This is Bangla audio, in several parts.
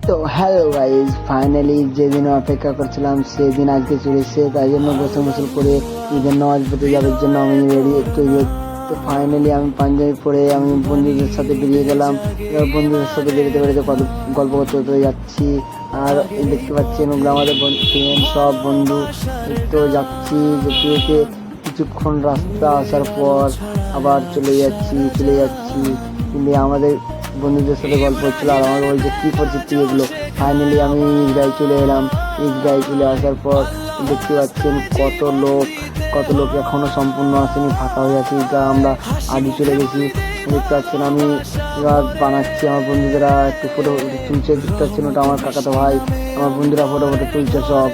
তো হ্যালো গাইজ, ফাইনালি যেদিন অপেক্ষা করছিলাম সেদিন আজকে চলেছে। তাই জন্য গোসল করে ঈদের নামাজ পড়তে যাওয়ার জন্য আমি রেডি তৈরি। তো ফাইনালি আমি পাঞ্জাবি পরে আমি বন্ধুদের সাথে বেরিয়ে গেলাম। এবার বন্ধুদের সাথে বেরোতে বেরোতে কত গল্প করতে যাচ্ছি। আর দেখতে পাচ্ছেন ওগুলো আমাদের ফ্রেন্ড সব বন্ধু। তো যাচ্ছি যেতে যেতে কিছুক্ষণ রাস্তা আসার পর আবার চলে যাচ্ছি। কিন্তু আমাদের বন্ধুদের সাথে গল্প হচ্ছিলো আর আমার বলছে কী করছিস তুই এগুলো। ফাইনালি আমি ঈদগায় চলে এলাম। ঈদগায় চলে আসার পর দেখতে পাচ্ছেন কত লোক এখনও সম্পূর্ণ আসেনি, ফাঁকা হয়ে আছে ঈদগাহ। আমরা আগে চলে গেছি। দেখতে পাচ্ছেন আমি এবার বানাচ্ছি। আমার বন্ধুদেরা একটু ফটো তুলছে, দেখতে পাচ্ছেন ওটা আমার কাকাতো ভাই। আমার বন্ধুরা ফটো তুলছে সব,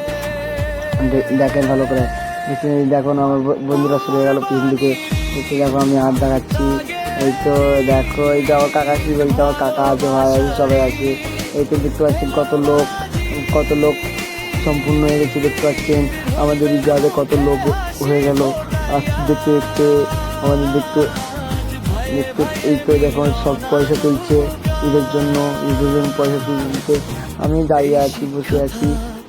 দেখেন ভালো করে। দেখুন আমার বন্ধুরা চলে গেল পিছন দিকে। দেখো আমি হাত দেখাচ্ছি। এই তো দেখো, এই তো আমার কাকা কি বলছে, আমার কাকা আছে, ভাই আছে, সবাই আছে। এই তো দেখতে পাচ্ছেন কত লোক সম্পূর্ণ হয়ে গেছে। দেখতে পাচ্ছেন আমাদের ঈদগাহে কত লোক হয়ে গেল দেখতে আমাদের দেখতে। এই তো দেখো সব পয়সা তুলছে ঈদের জন্য পয়সা তুলতে। আমি দাঁড়িয়ে আছি,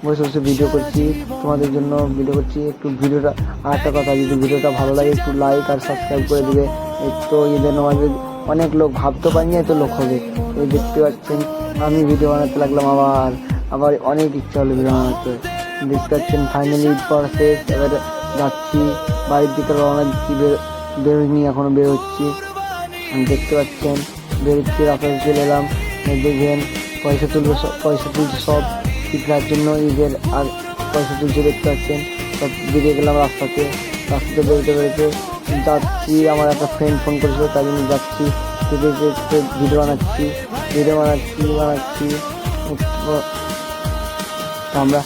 বসে ভিডিও করছি, তোমাদের জন্য ভিডিও করছি। একটু ভিডিওটা আর একটা কথা, যদি ভিডিওটা ভালো লাগে একটু লাইক আর সাবস্ক্রাইব করে দেবে। এই তো ঈদের নামাজে অনেক লোক, ভাবতে পারিনি এত লোক হবে। এই দেখতে পাচ্ছেন আমি ভিডিও বানাতে লাগলাম, আবার অনেক ইচ্ছা হলো ভিডিও বানাতে। দেখতে পাচ্ছেন ফাইনালি ঈদ পর শেষ। এবার যাচ্ছি বাড়ির দিকে, রওনা দিচ্ছি। বেরোয়নি এখনও, বের হচ্ছি। দেখতে পাচ্ছেন বেরোচ্ছি, রাস্তায় চলে এলাম। দেখবেন পয়সা তুলছে সব ঈদগাহের জন্য। ঈদের আর পয়সা তুলছে, দেখতে পাচ্ছেন সব। বেরিয়ে গেলাম রাস্তাতে বেরোতে যাচ্ছি। আমার একটা ফ্রেন্ড ফোন করেছিল, তাই জন্য যাচ্ছি। ভিডিও বানাচ্ছি। আমরা